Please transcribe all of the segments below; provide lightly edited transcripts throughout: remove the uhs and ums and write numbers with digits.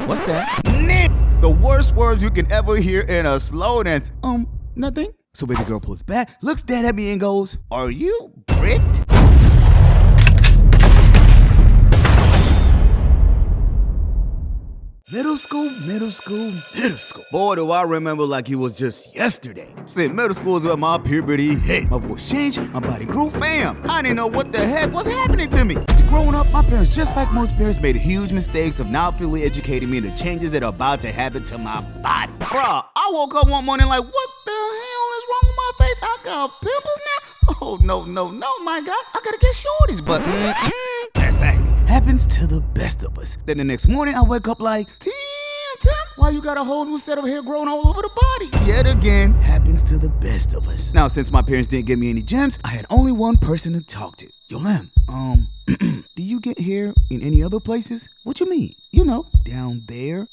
What's that? Nick! The worst words you can ever hear in a slow dance. Nothing. So baby girl pulls back, looks dead at me and goes, "Are you bricked?" Middle school. Boy, do I remember like it was just yesterday. See, middle school is where my puberty hit. My voice changed, my body grew, fam. I didn't know what the heck was happening to me. See, growing up, my parents, just like most parents, made huge mistakes of not fully educating me in the changes that are about to happen to my body. Bruh, I woke up one morning like, what the hell is wrong with my face? I got pimples now? Oh, no, my God. I gotta get shorties, but that's happens to the best of us. Then the next morning, I wake up like, Tim, why you got a whole new set of hair growing all over the body? Yet again, happens to the best of us. Now, since my parents didn't give me any gems, I had only one person to talk to. Yo, Lem, do you get hair in any other places? What you mean? You know, down there.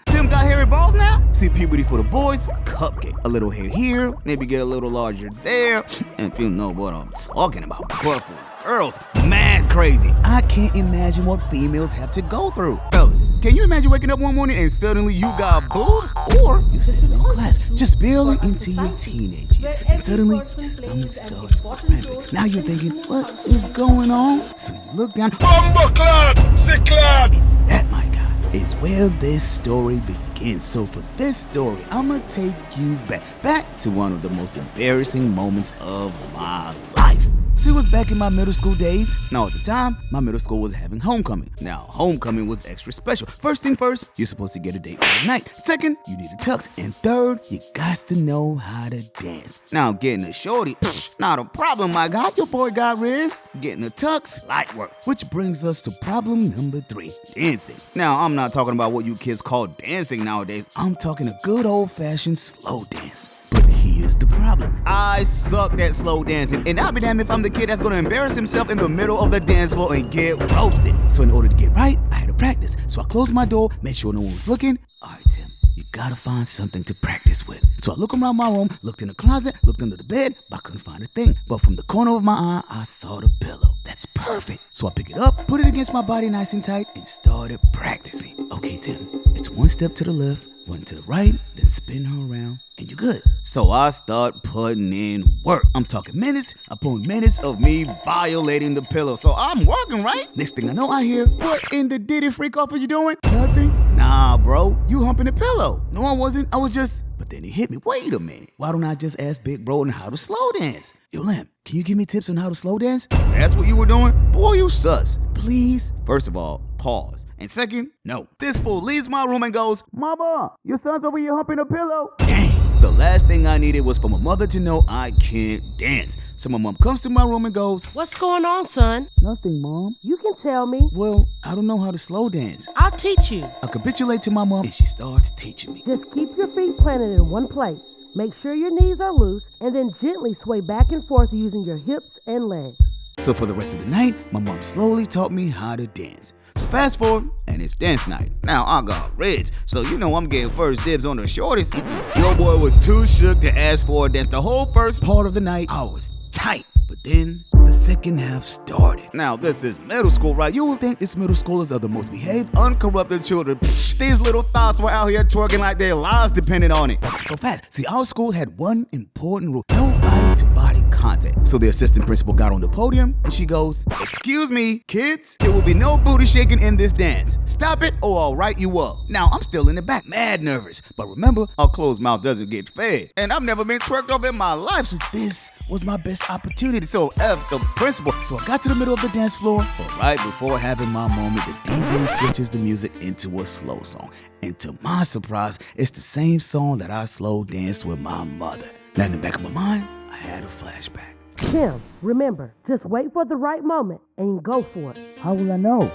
Tim got hairy balls now? See, puberty for the boys, cupcake. A little hair here, maybe get a little larger there. And if you know what I'm talking about, but for girls, mad crazy. I can't imagine what females have to go through. Fellas, can you imagine waking up one morning and suddenly you got boobs? Or you're sitting in class, just barely into your teenage years, and suddenly your stomach starts cramping. Now you're thinking, what is going on? So you look down, Bumbleclad, sick lad. That, my God, is where this story begins. So for this story, I'ma take you back to one of the most embarrassing moments of my life. See, it was back in my middle school days. Now, at the time, my middle school was having homecoming. Now, homecoming was extra special. First thing first, you're supposed to get a date for the night. Second, you need a tux. And third, you got to know how to dance. Now, getting a shorty, not a problem, my God. Your boy got Riz. Getting a tux, light work. Which brings us to problem number 3, dancing. Now, I'm not talking about what you kids call dancing nowadays. I'm talking a good old-fashioned slow dance. But here's the problem. I sucked at slow dancing, and I'll be damned if I'm the kid that's gonna embarrass himself in the middle of the dance floor and get roasted. So in order to get right, I had to practice. So I closed my door, made sure no one was looking. All right, Tim, you gotta find something to practice with. So I looked around my room, looked in the closet, looked under the bed, but I couldn't find a thing. But from the corner of my eye, I saw the pillow. That's perfect. So I picked it up, put it against my body nice and tight, and started practicing. Okay, Tim, it's one step to the left, one to the right, then spin her around, and you're good. So I start putting in work. I'm talking minutes upon minutes of me violating the pillow. So I'm working, right? Next thing I know, I hear, what in the diddy freak off are you doing? Nothing. Nah, bro, you humping the pillow. No, I wasn't. I was just... But then he hit me. Wait a minute. Why don't I just ask Big Bro on how to slow dance? Yo, Lamb, can you give me tips on how to slow dance? That's what you were doing? Boy, you sus. Please. First of all, pause. And second, no. This fool leaves my room and goes, Mama, your son's over here humping a pillow. Dang. The last thing I needed was for my mother to know I can't dance. So my mom comes to my room and goes, What's going on, son? Nothing, Mom. You can tell me. Well, I don't know how to slow dance. I'll teach you. I capitulate to my mom and she starts teaching me. Just keep your feet planted in one place. Make sure your knees are loose and then gently sway back and forth using your hips and legs. So for the rest of the night, my mom slowly taught me how to dance. So fast forward, and it's dance night. Now I got Reds, so you know I'm getting first dibs on the shortest. Your boy was too shook to ask for a dance. The whole first part of the night, I was tight. But then the second half started. Now this is middle school, right? You would think these middle schoolers are the most behaved, uncorrupted children. These little thoughts were out here twerking like their lives depended on it. So fast. See, our school had one important rule. No body-to-body contact. So the assistant principal got on the podium and she goes, Excuse me, kids, there will be no booty shaking in this dance. Stop it or I'll write you up. Now I'm still in the back, mad nervous. But remember, a closed mouth doesn't get fed. And I've never been twerked off in my life, so this was my best opportunity. So F the principal. So I got to the middle of the dance floor, but right before having my moment, the DJ switches the music into a slow song. And to my surprise, it's the same song that I slow danced with my mother. Now in the back of my mind, I had a flashback. Tim, remember, just wait for the right moment and go for it. How will I know?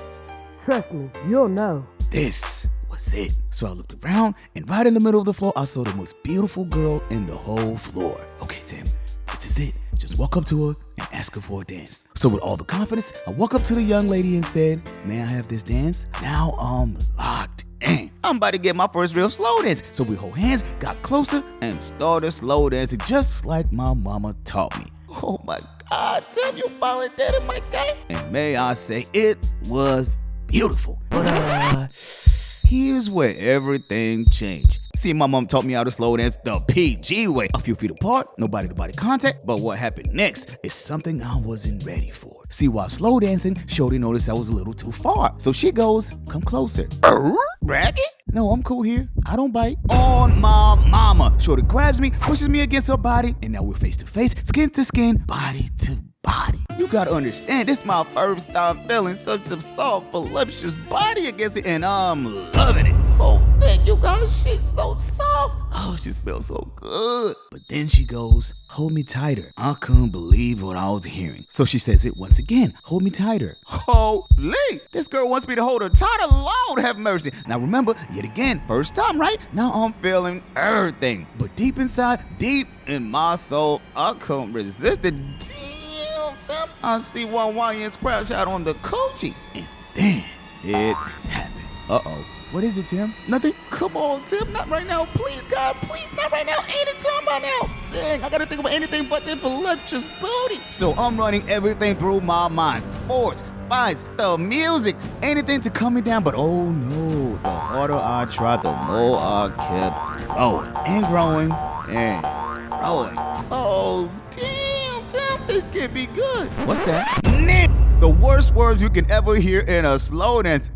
Trust me, you'll know. This was it. So I looked around, and right in the middle of the floor, I saw the most beautiful girl in the whole floor. Okay, Tim, this is it. Just walk up to her and ask her for a dance. So with all the confidence, I walk up to the young lady and said, May I have this dance? Now I'm locked in. I'm about to get my first real slow dance. So we hold hands, got closer, and started slow dancing just like my mama taught me. Oh my God, Tim, you finally did it, my guy. And may I say, it was beautiful. But here's where everything changed. See, my mom taught me how to slow dance the PG way. A few feet apart, no body-to-body contact. But what happened next is something I wasn't ready for. See, while slow dancing, Shorty noticed I was a little too far. So she goes, come closer. Raggy? No, I'm cool here. I don't bite. On my mama. Shorty grabs me, pushes me against her body, and now we're face to face, skin to skin, body to body. You gotta understand, this is my first time feeling such a soft, voluptuous body against it, and I'm loving it. Oh, thank you guys, she's so soft. Oh, she smells so good. But then she goes, hold me tighter. I couldn't believe what I was hearing. So she says it once again, hold me tighter. Holy, this girl wants me to hold her tighter. Lord have mercy. Now remember, yet again, first time, right? Now I'm feeling everything. But deep inside, deep in my soul, I couldn't resist it. Damn, Tim, I see one YN's crash out on the coochie. And then it happened. Uh-oh. What is it, Tim? Nothing? Come on, Tim, not right now. Please, God, please, not right now. Anytime by now. Dang, I gotta think about anything but that voluptuous booty. So I'm running everything through my mind. Sports, fights, the music, anything to calm me down. But oh no, the harder I tried, the more I kept growing and growing and growing. Oh, damn, Tim, this can't be good. What's that? Nick, the worst words you can ever hear in a slow dance.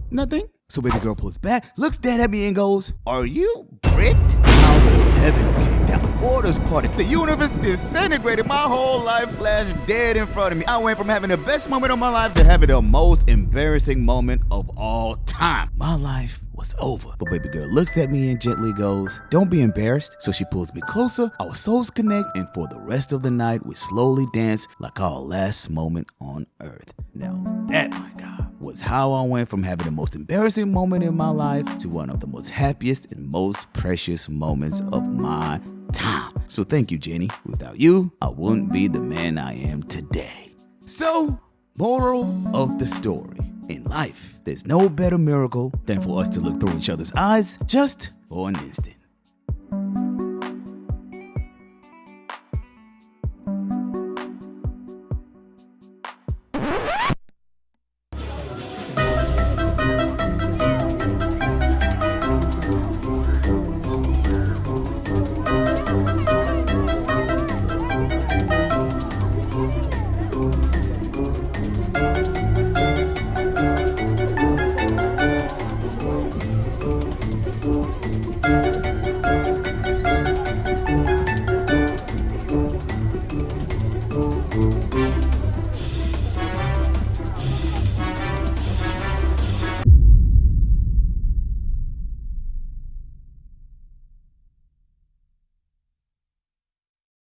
Nothing. So baby girl pulls back, looks dead at me and goes, are you bricked? How the heavens came down, the waters parted, the universe disintegrated, my whole life flashed dead in front of me. I went from having the best moment of my life to having the most embarrassing moment of all time. My life was over. But baby girl looks at me and gently goes, don't be embarrassed. So she pulls me closer, our souls connect, and for the rest of the night, we slowly dance like our last moment on earth. Now that, my God, was how I went from having the most embarrassing moment in my life to one of the most happiest and most precious moments of my time. So thank you, Jenny. Without you, I wouldn't be the man I am today. So, moral of the story. In life, there's no better miracle than for us to look through each other's eyes just for an instant.